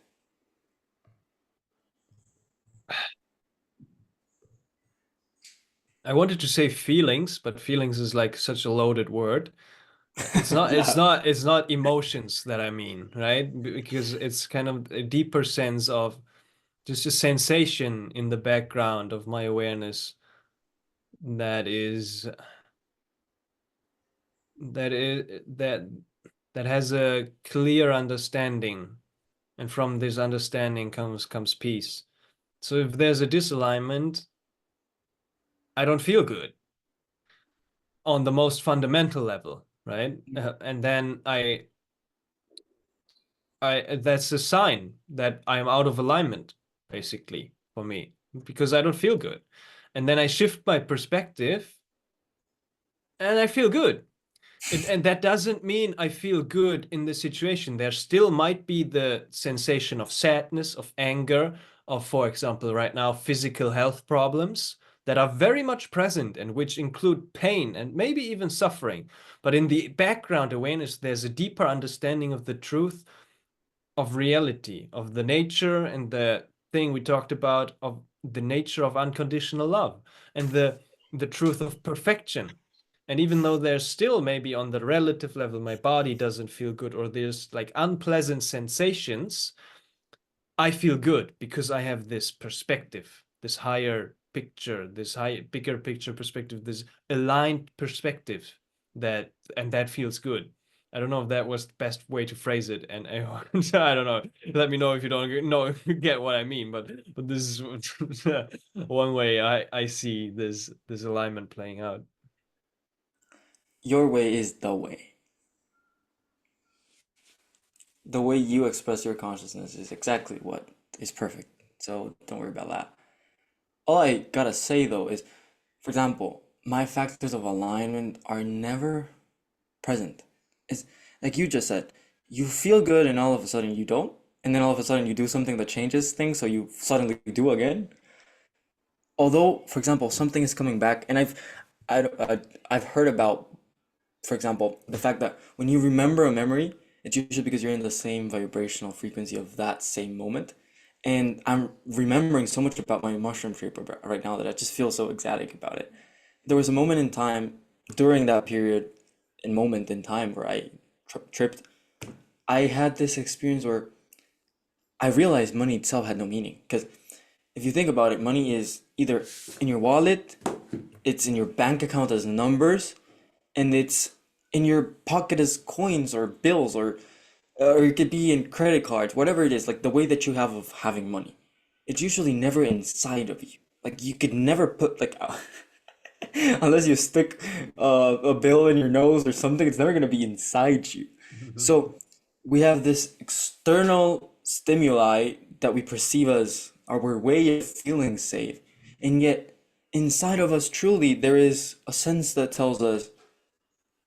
B: I wanted to say feelings, but feelings is like such a loaded word.
A: Yeah.
B: it's not emotions that I mean, right? Because it's kind of a deeper sense of just a sensation in the background of my awareness that is that that has a clear understanding, and from this understanding comes peace. So if there's a disalignment, I don't feel good on the most fundamental level, right? And then I that's a sign that I'm out of alignment, basically, for me, because I don't feel good. And then I shift my perspective and I feel good. And that doesn't mean I feel good in the situation. There still might be the sensation of sadness, of anger, of, for example, right now, physical health problems that are very much present and which include pain and maybe even suffering. But in the background awareness, there's a deeper understanding of the truth of reality, of the nature and the thing we talked about of the nature of unconditional love and the truth of perfection. And even though there's still maybe on the relative level, my body doesn't feel good or there's like unpleasant sensations, I feel good because I have this perspective, this higher picture, this bigger picture perspective, this aligned perspective that, and that feels good. I don't know if that was the best way to phrase it, and I don't know. Let me know if you don't know get what I mean, but this is one way I see this alignment playing out.
A: Your way is the way. The way you express your consciousness is exactly what is perfect. So don't worry about that. All I gotta say though is, for example, my factors of alignment are never present. It's like you just said, you feel good and all of a sudden you don't, and then all of a sudden you do something that changes things, so you suddenly do again. Although, for example, something is coming back, and I've heard about, for example, the fact that when you remember a memory, it's usually because you're in the same vibrational frequency of that same moment. And I'm remembering so much about my mushroom trip right now that I just feel so ecstatic about it. There was a moment in time during that period and moment in time where I tripped. I had this experience where I realized money itself had no meaning. Because if you think about it, money is either in your wallet, it's in your bank account as numbers, and it's in your pocket as coins or bills, or it could be in credit cards, whatever it is, like the way that you have of having money. It's usually never inside of you. Like you could never put like unless you stick a bill in your nose or something, it's never gonna be inside you. So we have this external stimuli that we perceive as our way of feeling safe, and yet inside of us truly there is a sense that tells us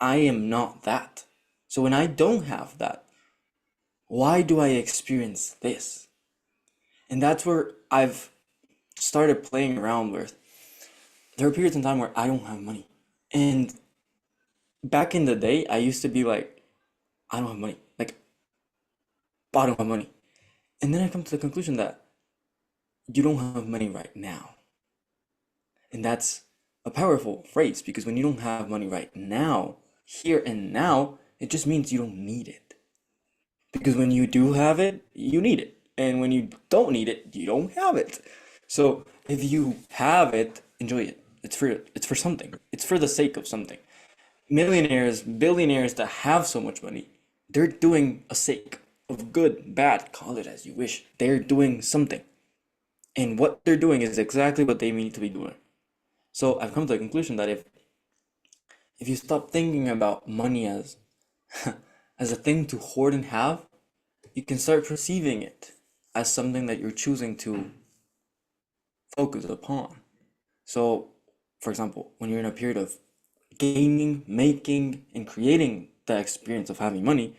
A: I am not that. So when I don't have that, why do I experience this? And that's where I've started playing around with. There are periods in time where I don't have money. And back in the day, I used to be like, I don't have money. Like, I don't have money. And then I come to the conclusion that you don't have money right now. And that's a powerful phrase because when you don't have money right now, here and now, it just means you don't need it. Because when you do have it, you need it. And when you don't need it, you don't have it. So if you have it, enjoy it. It's for something. It's for the sake of something. Millionaires, billionaires that have so much money, they're doing a sake of good, bad, call it as you wish. They're doing something. And what they're doing is exactly what they need to be doing. So I've come to the conclusion that if you stop thinking about money as as a thing to hoard and have, you can start perceiving it as something that you're choosing to focus upon. So, for example, when you're in a period of gaining, making, and creating the experience of having money,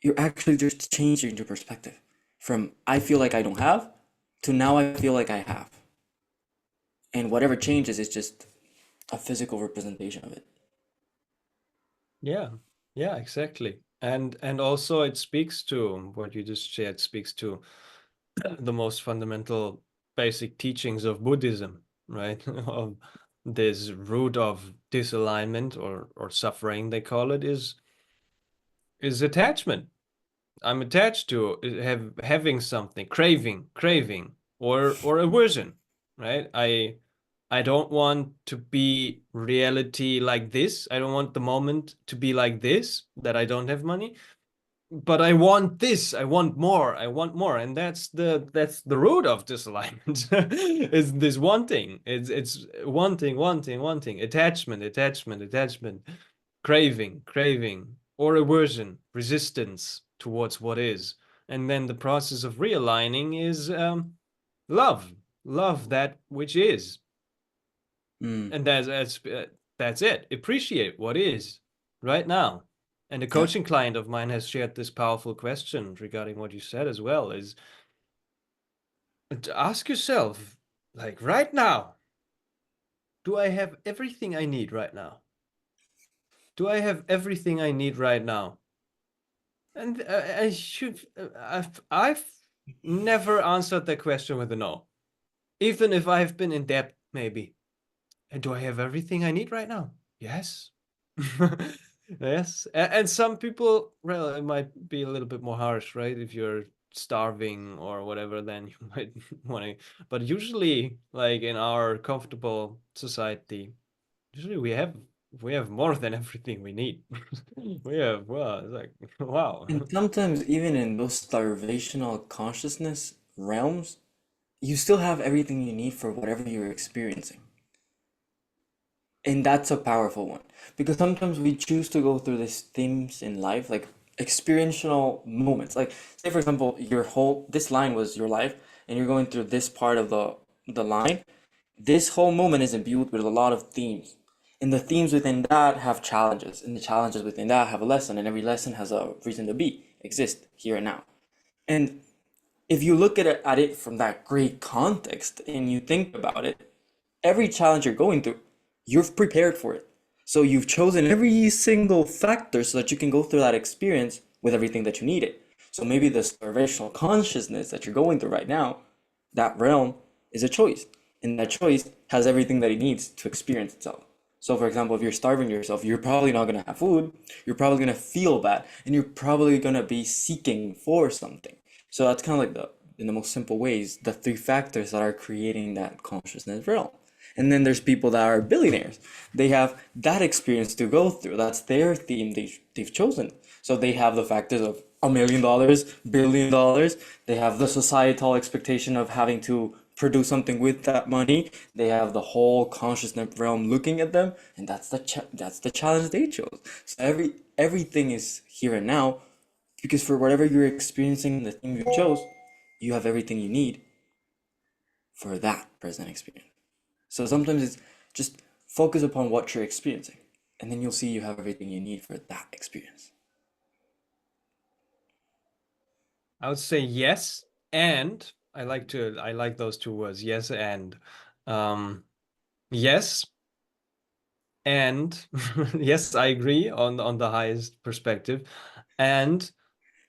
A: you're actually just changing your perspective from I feel like I don't have to now I feel like I have. And whatever changes is just a physical representation of it.
B: Yeah, yeah, exactly. And also it speaks to what you just shared, speaks to the most fundamental basic teachings of Buddhism, right? Of this root of disalignment or suffering, they call it, is attachment. I'm attached to having something, craving, or aversion, right? I don't want to be reality like this. I don't want the moment to be like this, that I don't have money. But I want this. I want more. I want more, and that's the root of disalignment. Is this wanting? It's wanting. Attachment, craving, or aversion, resistance towards what is. And then the process of realigning is love, love that which is,
A: Mm,
B: and that's it. Appreciate what is right now. And a
A: yeah.
B: coaching client of mine has shared this powerful question regarding what you said as well, is to ask yourself, like, right now, do I have everything I need right now? Do I have everything I need right now? And I've never answered that question with a no, even if I've been in debt, maybe. And do I have everything I need right now? Yes. Yes. And some people, well, it might be a little bit more harsh, right? If you're starving or whatever, then you might want to. But usually, like in our comfortable society, usually we have more than everything we need. We have, well, it's like, wow.
A: And sometimes even in those starvational consciousness realms, you still have everything you need for whatever you're experiencing. And that's a powerful one because sometimes we choose to go through these themes in life, like experiential moments. Like, say for example, your whole this line was your life, and you're going through this part of the line. This whole moment is imbued with a lot of themes, and the themes within that have challenges, and the challenges within that have a lesson, and every lesson has a reason to be, exist here and now. And if you look at it from that great context and you think about it, every challenge you're going through, you've prepared for it. So you've chosen every single factor so that you can go through that experience with everything that you needed. So maybe the starvational consciousness that you're going through right now, that realm is a choice. And that choice has everything that it needs to experience itself. So for example, if you're starving yourself, you're probably not gonna have food, you're probably gonna feel bad, and you're probably gonna be seeking for something. So that's kind of like in the most simple ways, the three factors that are creating that consciousness realm. And then there's people that are billionaires. They have that experience to go through. That's their theme they've chosen. So they have the factors of $1 million, $1 billion. They have the societal expectation of having to produce something with that money. They have the whole consciousness realm looking at them, and that's the challenge they chose. So everything is here and now, because for whatever you're experiencing, the thing you chose, you have everything you need for that present experience. So sometimes it's just focus upon what you're experiencing, and then you'll see you have everything you need for that experience.
B: I would say yes, and I like those two words, yes and. Um, yes, and yes, I agree on the highest perspective. And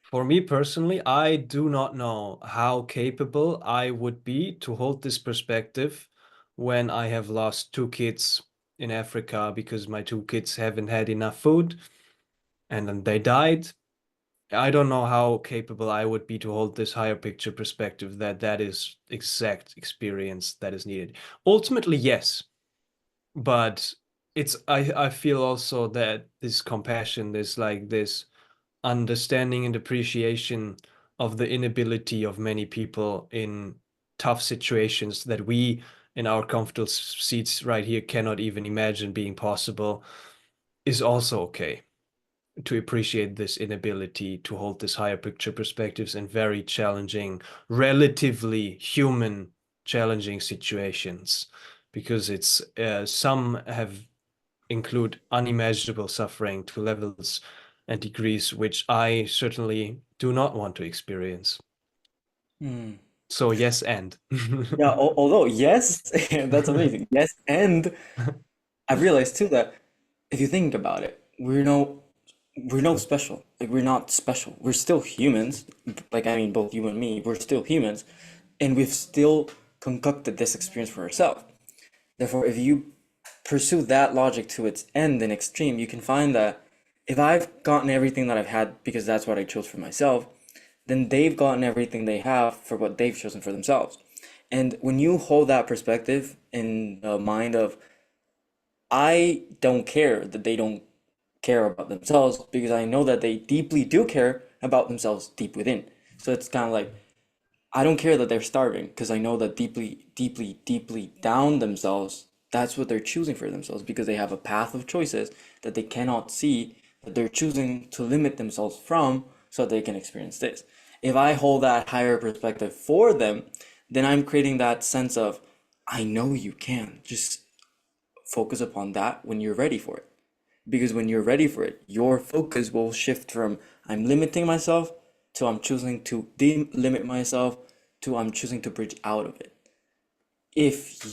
B: for me personally, I do not know how capable I would be to hold this perspective when I have lost two kids in Africa because my two kids haven't had enough food and then they died. I don't know how capable I would be to hold this higher picture perspective, that is exact experience that is needed. Ultimately, yes, but I feel also that this compassion, this understanding and appreciation of the inability of many people in tough situations that we in our comfortable seats right here cannot even imagine being possible is also okay. To appreciate this inability to hold this higher picture perspectives in very challenging, relatively human, challenging situations, because it's some have include unimaginable suffering to levels and degrees which I certainly do not want to experience.
A: Hmm.
B: So yes, and
A: Yeah, although yes, that's amazing. Yes, and I've realized too that if you think about it, we're no special. Like we're not special. We're still humans. Like I mean, both you and me, we're still humans, and we've still concocted this experience for ourselves. Therefore, if you pursue that logic to its end and extreme, you can find that if I've gotten everything that I've had because that's what I chose for myself, then they've gotten everything they have for what they've chosen for themselves. And when you hold that perspective in the mind of, I don't care that they don't care about themselves because I know that they deeply do care about themselves deep within. So it's kind of like, I don't care that they're starving because I know that deeply, deeply, deeply down themselves, that's what they're choosing for themselves because they have a path of choices that they cannot see that they're choosing to limit themselves from so that they can experience this. If I hold that higher perspective for them, then I'm creating that sense of, I know you can. Just focus upon that when you're ready for it. Because when you're ready for it, your focus will shift from I'm limiting myself to I'm choosing to delimit myself to I'm choosing to bridge out of it. If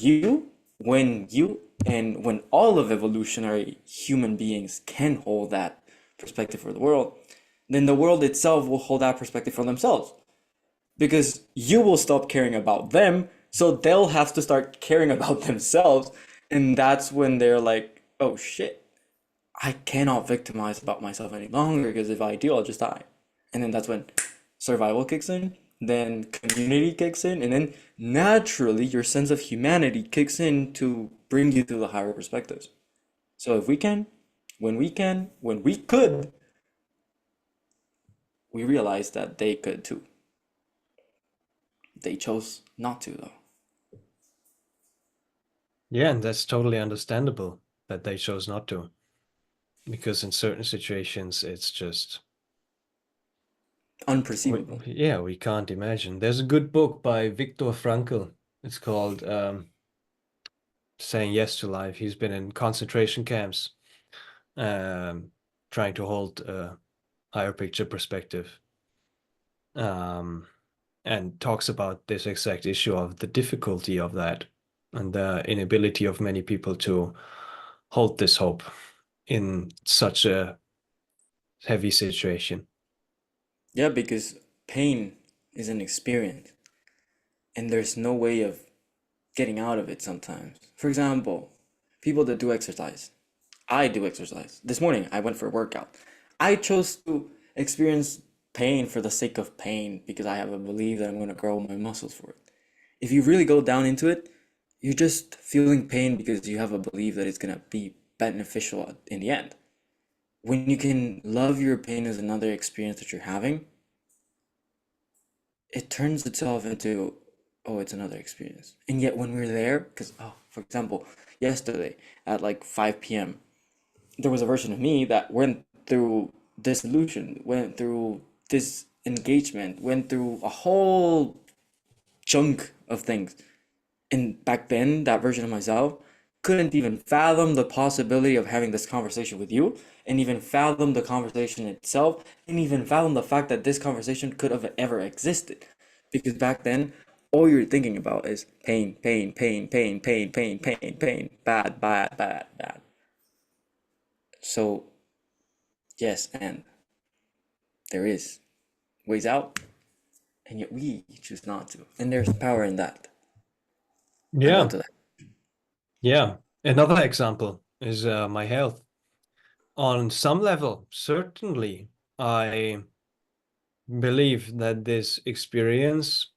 A: when all of evolutionary human beings can hold that perspective for the world, then the world itself will hold that perspective for themselves. Because you will stop caring about them, so they'll have to start caring about themselves. And that's when they're like, oh shit, I cannot victimize about myself any longer because if I do, I'll just die. And then that's when survival kicks in, then community kicks in, and then naturally your sense of humanity kicks in to bring you to the higher perspectives. So if we can, when we could, we realized that they could too. They chose not to though.
B: Yeah, and that's totally understandable that they chose not to, because in certain situations it's just
A: Unperceivable.
B: yeah, we can't imagine. There's a good book by Viktor Frankl. It's called Saying Yes to Life. He's been in concentration camps, um, trying to hold a higher picture perspective, um, and talks about this exact issue of the difficulty of that and the inability of many people to hold this hope in such a heavy situation.
A: Yeah, because pain is an experience, and there's no way of getting out of it sometimes. For example, people that do exercise. I do exercise. This morning I went for a workout. I chose to experience pain for the sake of pain because I have a belief that I'm going to grow my muscles for it. If you really go down into it, you're just feeling pain because you have a belief that it's going to be beneficial in the end. When you can love your pain as another experience that you're having, it turns itself into, oh, it's another experience. And yet when we're there, because, oh, for example, yesterday at like 5 p.m., there was a version of me that went through disillusion, went through disengagement, went through a whole chunk of things. And back then, that version of myself couldn't even fathom the possibility of having this conversation with you, and even fathom the conversation itself, and even fathom the fact that this conversation could have ever existed. Because back then, all you're thinking about is pain, pain, pain, pain, pain, pain, pain, pain, bad, bad, bad, bad. So, yes, and there is ways out, and yet we choose not to. And there's power in that. I go
B: Yeah,
A: to that.
B: yeah. Another example is my health. On some level, certainly, I believe that this experience,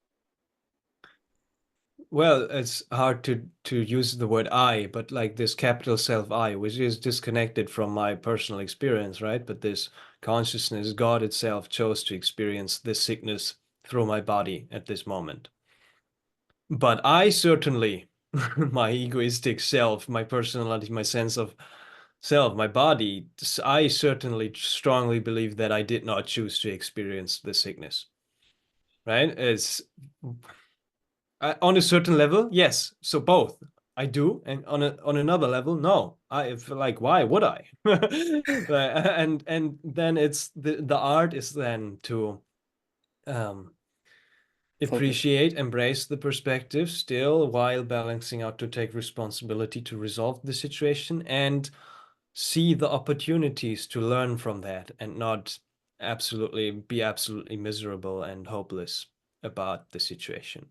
B: well, it's hard to use the word I, but like this capital self I, which is disconnected from my personal experience, right? But this consciousness, God itself, chose to experience this sickness through my body at this moment. But I certainly, my egoistic self, my personality, my sense of self, my body, I certainly strongly believe that I did not choose to experience the sickness, right? It's on a certain level, yes. So both I do, and on another level, no. I feel like, why would I? And then it's the art is then to um
A: Focus.
B: appreciate, embrace the perspective still while balancing out to take responsibility to resolve the situation and see the opportunities to learn from that and not absolutely miserable and hopeless about the situation.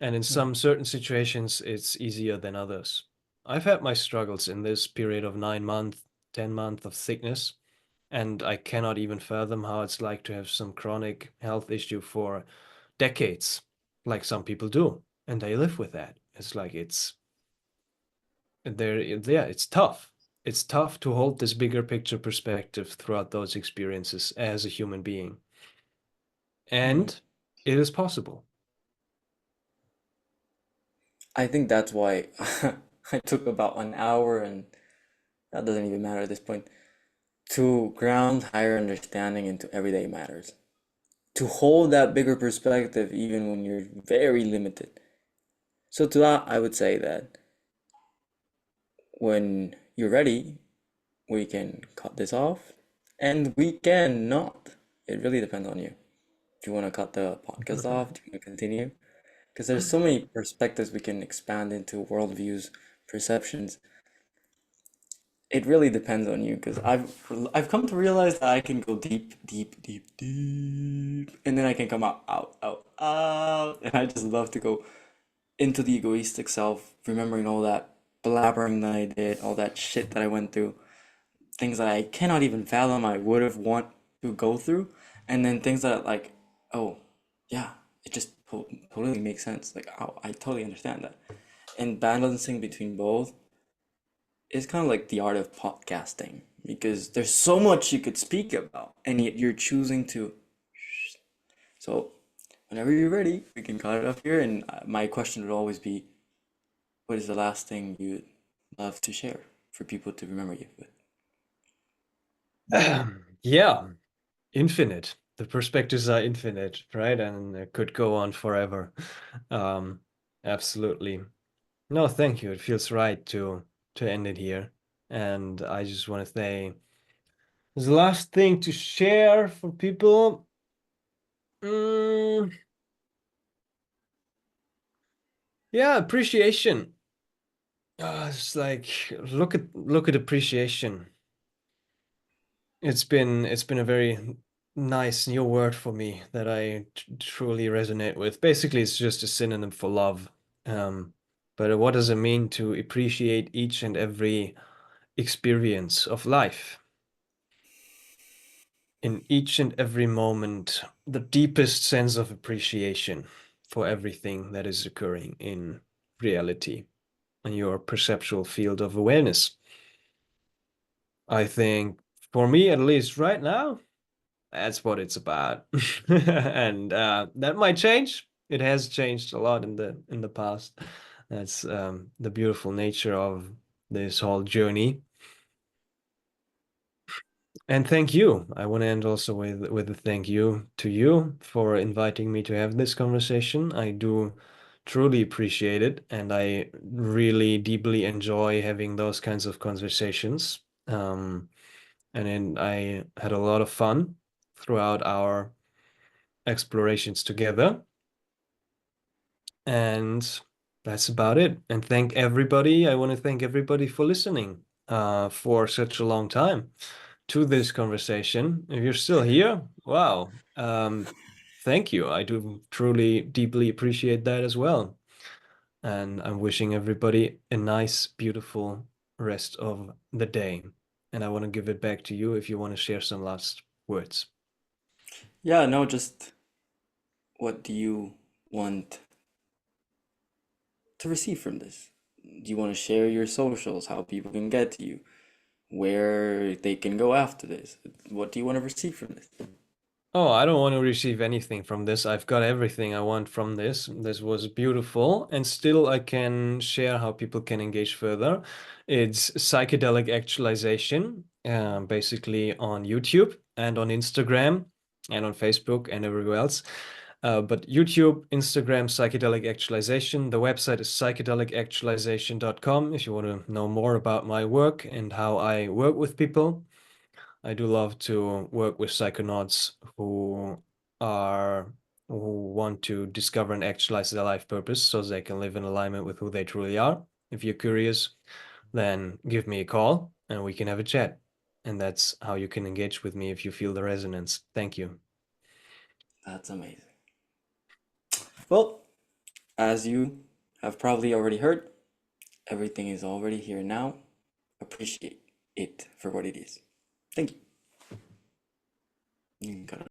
B: And in
A: Yeah.
B: some certain situations, it's easier than others. I've had my struggles in this period of 9 month, 10 month of sickness, and I cannot even fathom how it's like to have some chronic health issue for decades, like some people do, and they live with that. It's like it's there, yeah, it's tough. It's tough to hold this bigger picture perspective throughout those experiences as a human being.
A: Hmm.
B: And it is possible.
A: I think that's why I took about an hour, and that doesn't even matter at this point, to ground higher understanding into everyday matters. To hold that bigger perspective even when you're very limited. So to that, I would say that when you're ready, we can cut this off, and we can not. It really depends on you. Do you want to cut the podcast off? Do you want to continue? Because there's so many perspectives we can expand into, worldviews, perceptions. It really depends on you. Because I've come to realize that I can go deep, deep, deep, deep, and then I can come out, out, out, out, and I just love to go into the egoistic self, remembering all that blabbering that I did, all that shit that I went through, things that I cannot even fathom I would have want to go through, and then things that like, oh, yeah, it just totally makes sense. Like, oh, I totally understand that. And balancing between both is kind of like the art of podcasting because there's so much you could speak about, and yet you're choosing to. So, whenever you're ready, we can cut it off here. And my question would always be, what is the last thing you'd love to share for people to remember you with?
B: Yeah, infinite. The perspectives are infinite, right? And it could go on forever. Um, Absolutely. No, thank you. It feels right to end it here. And I just want to say, the last thing to share for people. Mm, yeah, appreciation. It's like look at appreciation. It's been a very nice new word for me that I truly resonate with. Basically, it's just a synonym for love. Um, but what does it mean to appreciate each and every experience of life? In each and every moment, the deepest sense of appreciation for everything that is occurring in reality in your perceptual field of awareness. I think for me, at least right now, that's what it's about. And that might change. It has changed a lot in the past. That's the beautiful nature of this whole journey. And thank you. I want to end also with a thank you to you for inviting me to have this conversation. I do truly appreciate it, and I really deeply enjoy having those kinds of conversations. And then I had a lot of fun throughout our explorations together. And that's about it. And thank everybody. I want to thank everybody for listening for such a long time to this conversation. If you're still here, wow. Thank you. I do truly, deeply appreciate that as well. And I'm wishing everybody a nice, beautiful rest of the day. And I want to give it back to you if you want to share some last words.
A: Yeah, no, just what do you want to receive from this? Do you want to share your socials, how people can get to you, where they can go after this? What do you want to receive from this?
B: Oh, I don't want to receive anything from this. I've got everything I want from this. This was beautiful, and still I can share how people can engage further. It's psychedelic actualization, basically on YouTube and on Instagram and on Facebook and everywhere else. But YouTube, Instagram, psychedelic actualization. The website is psychedelicactualization.com if you want to know more about my work and how I work with people. I do love to work with psychonauts are who want to discover and actualize their life purpose so they can live in alignment with who they truly are. If you're curious, then give me a call and we can have a chat. And that's how you can engage with me if you feel the resonance. Thank you.
A: That's amazing. Well, as you have probably already heard, Everything is already here now. Appreciate it for what it is. Thank you. You can cut it.